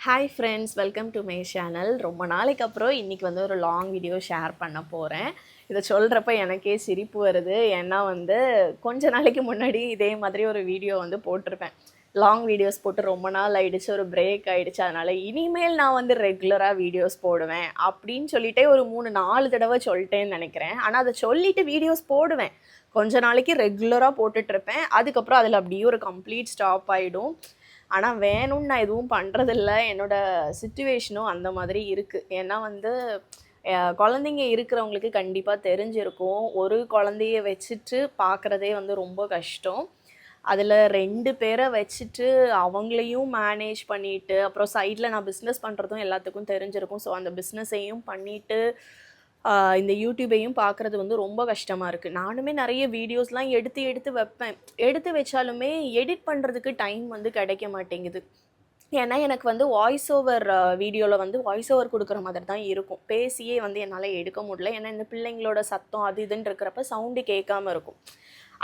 Hi friends, welcome to my channel. ரொம்ப நாளைக்கு அப்புறம் இன்றைக்கி வந்து ஒரு லாங் வீடியோ ஷேர் பண்ண போகிறேன். இதை சொல்கிறப்ப எனக்கே சிரிப்பு வருது. ஏன்னா வந்து கொஞ்ச நாளைக்கு முன்னாடி இதே மாதிரி ஒரு வீடியோ வந்து போட்டிருப்பேன். லாங் வீடியோஸ் போட்டு ரொம்ப நாள் ஆயிடுச்சு, ஒரு பிரேக் ஆகிடுச்சு. அதனால் இனிமேல் நான் வந்து ரெகுலராக வீடியோஸ் போடுவேன் அப்படின்னு சொல்லிட்டே ஒரு 3-4 தடவை சொல்லிட்டேன்னு நினைக்கிறேன். ஆனால் அதை சொல்லிவிட்டு வீடியோஸ் போடுவேன். கொஞ்ச நாளைக்கு ரெகுலராக போட்டுட்ருப்பேன். அதுக்கப்புறம் அதில் அப்படியே ஒரு கம்ப்ளீட் ஸ்டாப் ஆகிடும். ஆனால் வேணும்னு நான் எதுவும் பண்ணுறதில்ல. என்னோடய சிச்சுவேஷனும் அந்த மாதிரி இருக்குது. ஏன்னா வந்து குழந்தைங்க இருக்கிறவங்களுக்கு கண்டிப்பாக தெரிஞ்சிருக்கும். ஒரு குழந்தைய வச்சுட்டு பார்க்குறதே வந்து ரொம்ப கஷ்டம். அதில் 2 பேரை வச்சுட்டு அவங்களையும் மேனேஜ் பண்ணிவிட்டு, அப்புறம் சைடில் நான் பிஸ்னஸ் பண்ணுறதும் எல்லாத்துக்கும் தெரிஞ்சிருக்கும். ஸோ அந்த பிஸ்னஸையும் பண்ணிவிட்டு இந்த யூடியூபையும் பார்க்குறது வந்து ரொம்ப கஷ்டமாக இருக்குது. நானுமே நிறைய வீடியோஸ்லாம் எடுத்து வைப்பேன். எடுத்து வச்சாலுமே எடிட் பண்ணுறதுக்கு டைம் வந்து கிடைக்க மாட்டேங்குது. ஏன்னா எனக்கு வந்து வாய்ஸ் ஓவர் வீடியோவில் வந்து வாய்ஸ் ஓவர் கொடுக்குற மாதிரி தான் இருக்கும். பேசியே வந்து என்னால் எடுக்க முடியல. ஏன்னா இந்த பிள்ளைங்களோட சத்தம் அது இதுன்னு இருக்கிறப்ப சவுண்டு கேட்காம இருக்கும்.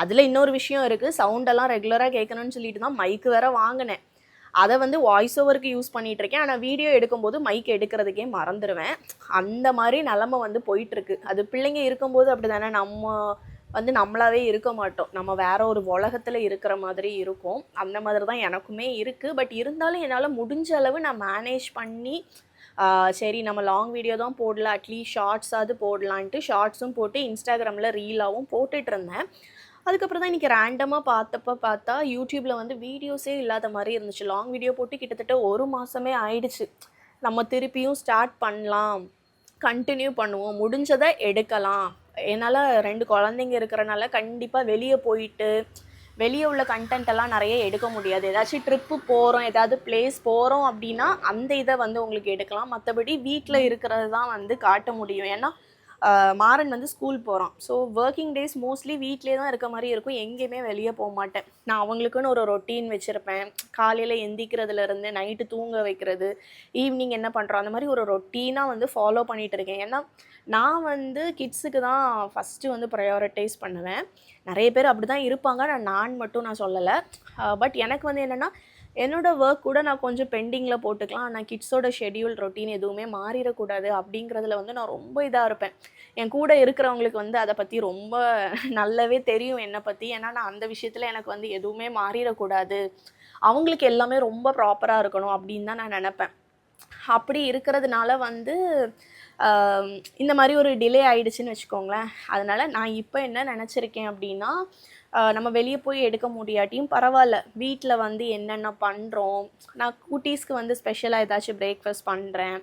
அதில் இன்னொரு விஷயம் இருக்குது. சவுண்டெல்லாம் ரெகுலராக கேட்கணும்னு சொல்லிட்டு தான் மைக்கு வேற வாங்கினேன். அதை வந்து வாய்ஸ் ஓவருக்கு யூஸ் பண்ணிகிட்ருக்கேன். ஆனால் வீடியோ எடுக்கும்போது மைக் எடுக்கிறதுக்கே மறந்துடுவேன். அந்த மாதிரி நிலமை வந்து போயிட்டுருக்கு. அது பிள்ளைங்க இருக்கும்போது அப்படி தானே, நம்ம வந்து நம்மளாவே இருக்க மாட்டோம். நம்ம வேற ஒரு உலகத்தில் இருக்கிற மாதிரி இருக்கும். அந்த மாதிரி தான் எனக்குமே இருக்குது. பட் இருந்தாலும் என்னால் முடிஞ்ச அளவு நான் மேனேஜ் பண்ணி சரி நம்ம லாங் வீடியோ தான் போடல, அட்லீஸ்ட் ஷார்ட்ஸாவது போடலான்ட்டு ஷார்ட்ஸும் போட்டு இன்ஸ்டாகிராமில் ரீலாகவும் போட்டுட்டு இருந்தேன். அதுக்கப்புறம் தான் இன்றைக்கி ரேண்டமாக பார்த்தா யூடியூப்பில் வந்து வீடியோஸே இல்லாத மாதிரி இருந்துச்சு. லாங் வீடியோ போட்டு கிட்டத்தட்ட 1 மாதமே ஆயிடுச்சு. நம்ம திருப்பியும் ஸ்டார்ட் பண்ணலாம், கண்டினியூ பண்ணுவோம், முடிஞ்சதை எடுக்கலாம். என்னால் 2 குழந்தைங்க இருக்கிறனால கண்டிப்பாக வெளியே போயிட்டு வெளியே உள்ள கண்டென்ட் எல்லாம் நிறைய எடுக்க முடியாது. ஏதாச்சும் ட்ரிப்பு போகிறோம், ஏதாவது பிளேஸ் போகிறோம் அப்படின்னா அந்த இதை வந்து உங்களுக்கு எடுக்கலாம். மற்றபடி வீட்டில் இருக்கிறது தான் வந்து காட்ட முடியும். ஏன்னா மாறன் வந்து ஸ்கூல் போகிறான். ஸோ ஒர்க்கிங் டேஸ் மோஸ்ட்லி வீட்டிலே தான் இருக்க மாதிரி இருக்கும். எங்கேயுமே வெளியே போக மாட்டேன். நான் அவங்களுக்குன்னு ஒரு ரொட்டீன் வச்சுருப்பேன். காலையில் எந்திக்கிறதுலேருந்து நைட்டு தூங்க வைக்கிறது, ஈவினிங் என்ன பண்ணுறோம், அந்த மாதிரி ஒரு ரொட்டீனாக வந்து ஃபாலோ பண்ணிகிட்டு இருக்கேன். ஏன்னா நான் வந்து கிட்ஸுக்கு தான் ஃபஸ்ட்டு வந்து ப்ரையாரிட்டைஸ் பண்ணுவேன். நிறைய பேர் அப்படி தான் இருப்பாங்க. நான் மட்டும் நான் சொல்லலை. பட் எனக்கு வந்து என்னென்னா, என்னோடய ஒர்க் கூட நான் கொஞ்சம் பெண்டிங்கில் போட்டுக்கலாம். ஆனால் கிட்ஸோட ஷெட்யூல் ரொட்டீன் எதுவுமே மாறிடக்கூடாது அப்படிங்கிறதுல வந்து நான் ரொம்ப இதாக இருப்பேன். என் கூட இருக்கிறவங்களுக்கு வந்து அதை பற்றி ரொம்ப நல்லாவே தெரியும் என்னை பற்றி. ஏன்னா நான் அந்த விஷயத்தில் எனக்கு வந்து எதுவுமே மாறிடக்கூடாது, அவங்களுக்கு எல்லாமே ரொம்ப ப்ராப்பராக இருக்கணும் அப்படின்னு தான் நான் நினப்பேன். அப்படி இருக்கிறதுனால வந்து இந்த மாதிரி ஒரு டிலே ஆகிடுச்சின்னு வச்சுக்கோங்களேன். அதனால் நான் இப்போ என்ன நினச்சிருக்கேன் அப்படின்னா, நம்ம வெளியே போய் எடுக்க முடியாட்டியும் பரவாயில்ல, வீட்டில் வந்து என்னென்ன பண்ணுறோம், நான் குட்டீஸ்க்கு வந்து ஸ்பெஷலாக ஏதாச்சும் பிரேக்ஃபாஸ்ட் பண்ணுறேன்,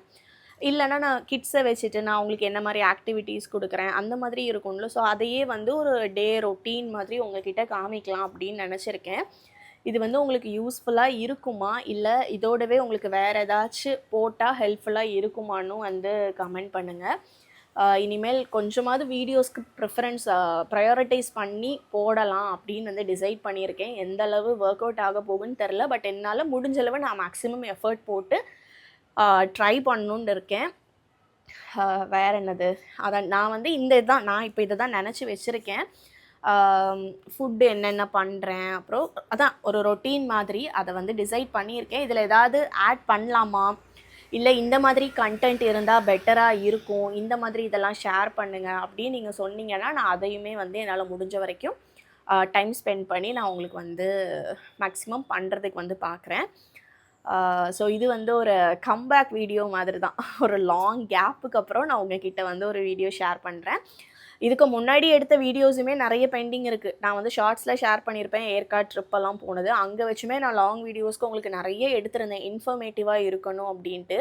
இல்லைனா நான் கிட்ஸை வச்சுட்டு நான் அவங்களுக்கு என்ன மாதிரி ஆக்டிவிட்டீஸ் கொடுக்குறேன், அந்த மாதிரி இருக்கும்ல. ஸோ அதையே வந்து ஒரு டே ரொட்டீன் மாதிரி உங்ககிட்ட காமிக்கலாம் அப்படின்னு நினச்சிருக்கேன். இது வந்து உங்களுக்கு யூஸ்ஃபுல்லாக இருக்குமா, இல்லை இதோடவே உங்களுக்கு வேறு ஏதாச்சும் போட்டால் ஹெல்ப்ஃபுல்லாக இருக்குமான்னு வந்து கமெண்ட் பண்ணுங்கள். இனிமேல் கொஞ்சமாவது வீடியோஸ்க்கு ப்ரையாரிட்டைஸ் பண்ணி போடலாம் அப்படின்னு வந்து டிசைட் பண்ணியிருக்கேன். எந்த அளவு ஒர்க் அவுட் ஆக போகுன்னு தெரில. பட் என்னால் முடிஞ்சளவு நான் மேக்ஸிமம் எஃபர்ட் போட்டு ட்ரை பண்ணணுன்னு இருக்கேன். வேறு என்னது, அதை நான் வந்து நான் இப்போ இதை தான் நினச்சி வச்சுருக்கேன். ஃபுட்டு என்னென்ன பண்ணுறேன், அப்புறம் அதான் ஒரு ரொட்டீன் மாதிரி அதை வந்து டிசைட் பண்ணியிருக்கேன். இதில் ஏதாவது ஆட் பண்ணலாமா, இல்லை இந்த மாதிரி கண்டென்ட் இருந்தால் பெட்டராக இருக்கும், இந்த மாதிரி இதெல்லாம் ஷேர் பண்ணுங்கள் அப்படின்னு நீங்கள் சொன்னீங்கன்னா நான் அதையுமே வந்து என்னால் முடிஞ்ச வரைக்கும் டைம் ஸ்பெண்ட் பண்ணி நான் உங்களுக்கு வந்து மேக்ஸிமம் பண்ணுறதுக்கு வந்து பார்க்குறேன். ஸோ இது வந்து ஒரு கம்பேக் வீடியோ மாதிரி தான். ஒரு லாங் கேப்புக்கு அப்புறம் நான் உங்ககிட்ட வந்து ஒரு வீடியோ ஷேர் பண்ணுறேன். இதுக்கு முன்னாடி எடுத்த வீடியோஸுமே நிறைய பெண்டிங் இருக்குது. நான் வந்து ஷார்ட்ஸில் ஷேர் பண்ணியிருப்பேன். ஏற்காடு ட்ரிப்பெல்லாம் போனது, அங்கே வச்சுமே நான் லாங் வீடியோஸ்க்கு உங்களுக்கு நிறைய எடுத்திருந்தேன், இன்ஃபர்மேட்டிவாக இருக்கணும் அப்படின்ட்டு.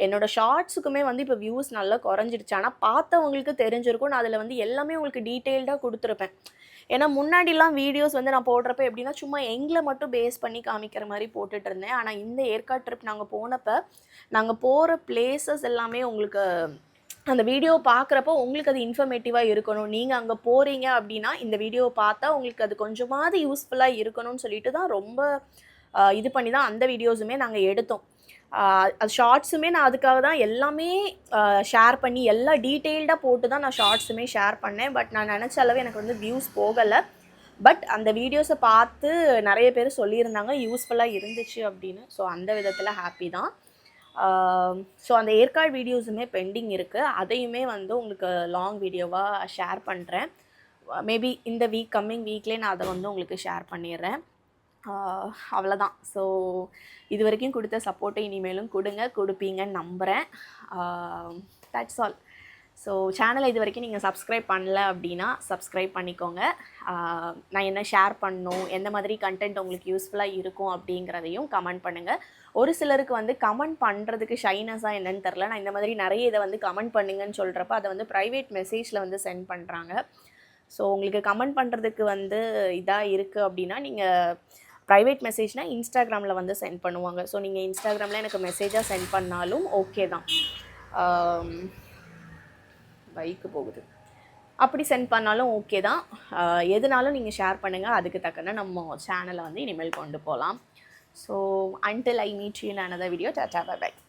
என்னோடய ஷார்ட்ஸுக்குமே வந்து இப்போ வியூஸ் நல்லா குறைஞ்சிடுச்சு. ஆனால் பார்த்தவங்களுக்கு தெரிஞ்சிருக்கும், நான் அதில் வந்து எல்லாமே உங்களுக்கு டீட்டெயில்டாக கொடுத்துருப்பேன். ஏன்னா முன்னாடிலாம் வீடியோஸ் வந்து நான் போடுறப்ப எப்படின்னா சும்மா எங்களை மட்டும் பேஸ் பண்ணி காமிக்கிற மாதிரி போட்டுட்டு இருந்தேன். ஆனால் இந்த ஏற்காடு ட்ரிப் நாங்கள் போனப்போ நாங்கள் போகிற பிளேசஸ் எல்லாமே உங்களுக்கு அந்த வீடியோ பார்க்குறப்போ உங்களுக்கு அது இன்ஃபர்மேட்டிவாக இருக்கணும். நீங்கள் அங்கே போகிறீங்க அப்படின்னா இந்த வீடியோவை பார்த்தா உங்களுக்கு அது கொஞ்சமாவது யூஸ்ஃபுல்லாக இருக்கணும்னு சொல்லிட்டு தான் ரொம்ப இது பண்ணி தான் அந்த வீடியோஸுமே நாங்கள் எடுத்தோம். அது ஷார்ட்ஸுமே நான் அதுக்காக தான் எல்லாமே ஷேர் பண்ணி எல்லா டீட்டெயில்டாக போட்டு தான் நான் ஷார்ட்ஸுமே ஷேர் பண்ணேன். பட் நான் நினச்ச அளவு எனக்கு வந்து வியூஸ் போகலை. பட் அந்த வீடியோஸை பார்த்து நிறைய பேர் சொல்லியிருந்தாங்க யூஸ்ஃபுல்லாக இருந்துச்சு அப்படின்னு. ஸோ அந்த விதத்தில் ஹாப்பி தான். ஸோ அந்த ஏற்காடு வீடியோஸுமே பெண்டிங் இருக்குது. அதையுமே வந்து உங்களுக்கு லாங் வீடியோவாக ஷேர் பண்ணுறேன். மேபி இந்த கம்மிங் வீக்லேயே நான் அதை வந்து உங்களுக்கு ஷேர் பண்ணிடுறேன். அவ்வளோதான். ஸோ இது வரைக்கும் கொடுத்த சப்போர்ட்டை இனிமேலும் கொடுப்பீங்கன்னு நம்புகிறேன். That's all. ஸோ சேனலை இது வரைக்கும் நீங்கள் சப்ஸ்கிரைப் பண்ணல அப்படின்னா சப்ஸ்கிரைப் பண்ணிக்கோங்க. நான் என்ன ஷேர் பண்ணணும், எந்த மாதிரி கண்டென்ட் உங்களுக்கு யூஸ்ஃபுல்லாக இருக்கும் அப்படிங்கிறதையும் கமெண்ட் பண்ணுங்கள். ஒரு சிலருக்கு வந்து கமெண்ட் பண்ணுறதுக்கு ஷைனஸாக என்னன்னு தெரில. நான் இந்த மாதிரி நிறைய இதை வந்து கமெண்ட் பண்ணுங்கன்னு சொல்கிறப்ப அதை வந்து ப்ரைவேட் மெசேஜில் வந்து சென்ட் பண்ணுறாங்க. ஸோ உங்களுக்கு கமெண்ட் பண்ணுறதுக்கு வந்து இதாக இருக்குது அப்படின்னா நீங்கள் ப்ரைவேட் மெசேஜ்னால் இன்ஸ்டாகிராமில் வந்து சென்ட் பண்ணுவாங்க. ஸோ நீங்கள் இன்ஸ்டாகிராமில் எனக்கு மெசேஜாக சென்ட் பண்ணாலும் ஓகே தான். பைக்கு போகுது, அப்படி சென்ட் பண்ணாலும் ஓகே தான். எதுனாலும் நீங்கள் ஷேர் பண்ணுங்கள். அதுக்கு தக்கன நம்ம சேனலை வந்து இனிமேல் கொண்டு போகலாம். So until I meet you in another video, tata bye bye.